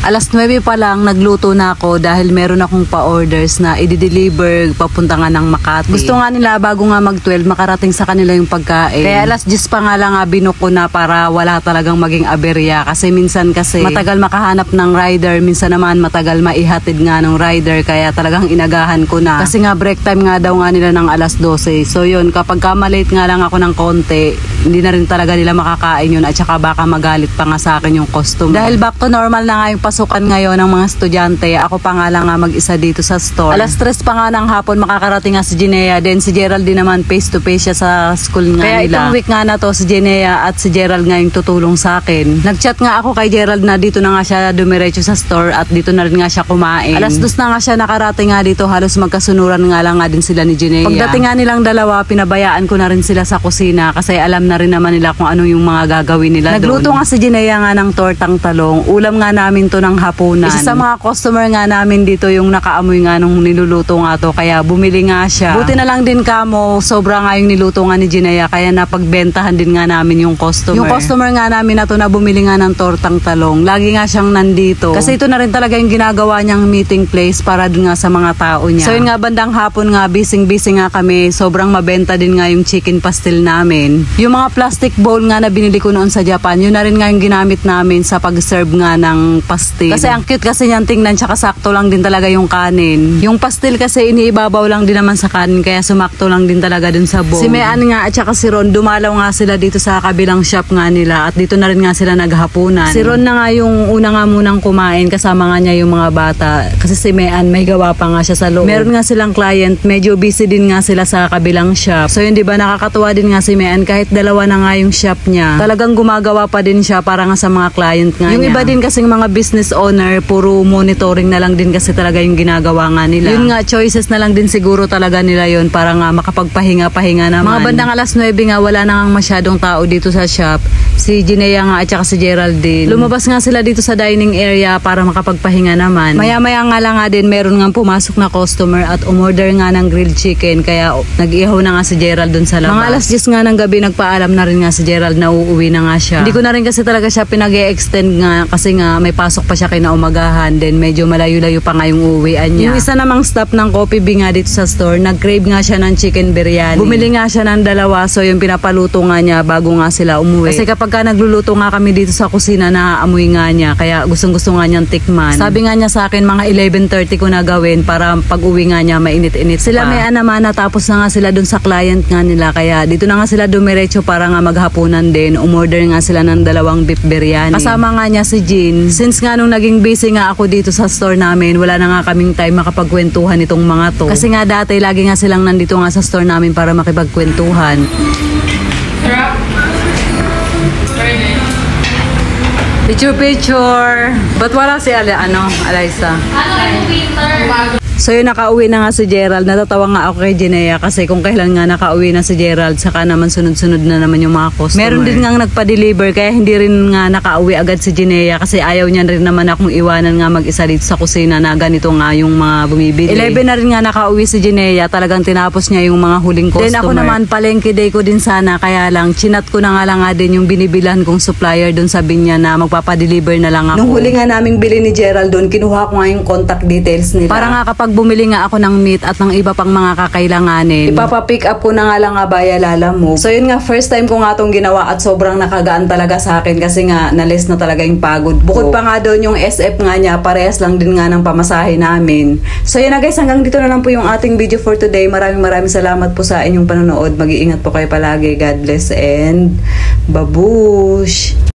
Alas 9 pa lang nagluto na ako dahil meron akong pa-orders na i-deliver papunta nga ng Makati. Gusto nga nila bago nga mag-12 makarating sa kanila yung pagkain. Kaya alas 10 pa nga lang binuk ko na para wala talagang maging aberya. Kasi minsan matagal makahanap ng rider, minsan naman matagal maihatid nga ng rider. Kaya talagang inagahan ko na. Kasi nga break time nga daw nga nila ng alas 12. So yun, kapag malate nga lang ako ng konti, hindi na rin talaga nila makakain yun at saka baka magalit pa nga sa akin yung customer. Dahil back to normal na nga yung pasukan ngayon ng mga estudyante, ako pa nga lang nga mag-isa dito sa store. Alas 3 pa nga ng hapon makakarating nga si Jinea, then si Gerald din naman face to face siya sa school nga kaya nila. Kaya itong week nga na to si Jinea at si Gerald nga yung tutulong sa akin. Nag-chat nga ako kay Gerald na dito na nga siya dumiretso sa store at dito na rin nga siya kumain. Alas 2 na nga siya nakarating nga dito, halos magkasunuran nga lang nga din sila ni Jinea. Pagdating nga nilang dalawa, pinabayaan ko na rin sila sa kusina kasi alam na rin naman nila kung ano yung mga gagawin nila doon. Nagluto nga si Jinea nga ng tortang talong. Ulam nga namin to ng hapunan. Isa sa mga customer nga namin dito yung nakaamoy nga nung niluluto nga to kaya bumili nga siya. Buti na lang din kamo, sobra nga yung niluto nga ni Jinea kaya napagbentahan din nga namin yung customer. Yung customer nga namin na to na bumili nga ng tortang talong. Lagi nga siyang nandito. Kasi ito na rin talaga yung ginagawa niyang meeting place para dun nga sa mga tao niya. So yun nga bandang hapon nga busy nga kami. Sobrang mabenta din nga yung chicken pastel namin. Yung mga plastic bowl nga na binili ko noon sa Japan, yun na rin nga yung ginamit namin sa pag-serve nga ng pastil. Kasi ang cute kasi niyan tingnan, tsaka sakto lang din talaga yung kanin. Yung pastil kasi iniibabaw lang din naman sa kanin kaya sumakto lang din talaga dun sa bowl. Si Mean nga at saka si Ron dumalaw nga sila dito sa kabilang shop nga nila at dito na rin nga sila naghapunan. Si Ron na nga yung una nga munang kumain kasama nga niya yung mga bata kasi si Mean may gawa pa nga siya sa loob. Meron nga silang client, medyo busy din nga sila sa kabilang shop. So yun diba nakakatuwa din nga si Mean kahit dalawa na nga yung shop niya. Talagang gumagawa pa din siya para nga sa mga client nga yung niya. Iba din kasing mga business owner, puro monitoring na lang din kasi talaga yung ginagawa nga nila. Yun nga, choices na lang din siguro talaga nila yun para nga makapagpahinga-pahinga naman. Mga bandang alas 9 nga, wala na nga masyadong tao dito sa shop. Si Jinea nga at saka si Geraldine. Lumabas nga sila dito sa dining area para makapagpahinga naman. Maya-maya nga lang nga din, meron nga pumasok na customer at umorder nga ng grilled chicken. Kaya nag-ihaw na nga si Gerald dun sa labas. Mga alas 10 nga ng gabi, nagpaalam na rin nga si Gerald na uuwi na nga siya. Hindi ko na rin kasi talaga siya pinag-e-extend nga kasi nga may pasok pa siya kinaumagahan. Then medyo malayo-layo pa nga yung uuwian niya. Yung isa namang staff ng Coffee Bee nga dito sa store, nag-crave nga siya ng chicken biryani. Bumili nga siya ng dalawa, so yung pinapaluto nga niya bago nga sila umuwi. Kasi kapag nagluluto nga kami dito sa kusina, naaamoy nga niya. Kaya gustong-gusto nga niyang tikman. Sabi nga niya sa akin, mga 11:30 ko na gawin para pag-uwi nga niya mainit-init sila pa. May naman natapos na nga sila dun sa client nga nila. Kaya dito na nga sila dumiretso para nga maghapunan din. Umorder nga sila ng dalawang beef biryani. Kasama nga niya si Jean. Since nga nung naging busy nga ako dito sa store namin, wala na nga kaming time makapagkwentuhan itong mga to. Kasi nga dati lagi nga silang nandito nga sa store namin para makipagkwentuhan. Picture. Ba't wala si Alaysa? So yun, nakauwi na nga si Gerald. Natatawa nga ako kay Jinea kasi kung kailan nga nakauwi na si Gerald, saka naman sunod-sunod na naman yung mga customer. Meron din nga nagpa-deliver kaya hindi rin nga nakauwi agad si Jinea kasi ayaw niya rin naman akong iwanan nga mag-isa dito sa kusina na ganito nga yung mga bumibili. 11 na rin nga nakauwi si Jinea, talagang tinapos niya yung mga huling customer. Then ako naman, palengke day ko din sana, kaya lang chinat ko na nga din yung binibilan kong supplier doon, sabi niya na magpapadeliver na lang ako. Nung huli nga naming bili ni Gerald doon, kinuha ko nga yung contact details nila. Para nga kapag bumili nga ako ng meat at ng iba pang mga kakailanganin, ipapapick up ko na nga lang nga via Lalamove. So yun nga, first time ko nga itong ginawa at sobrang nakagaan talaga sa akin kasi nga na-less na talaga yung pagod. Bukod pa nga doon yung SF nga niya, parehas lang din nga ng pamasahe namin. So yun na guys, hanggang dito na lang po yung ating video for today. Maraming salamat po sa inyong panonood. Mag-iingat po kayo palagi. God bless and babush!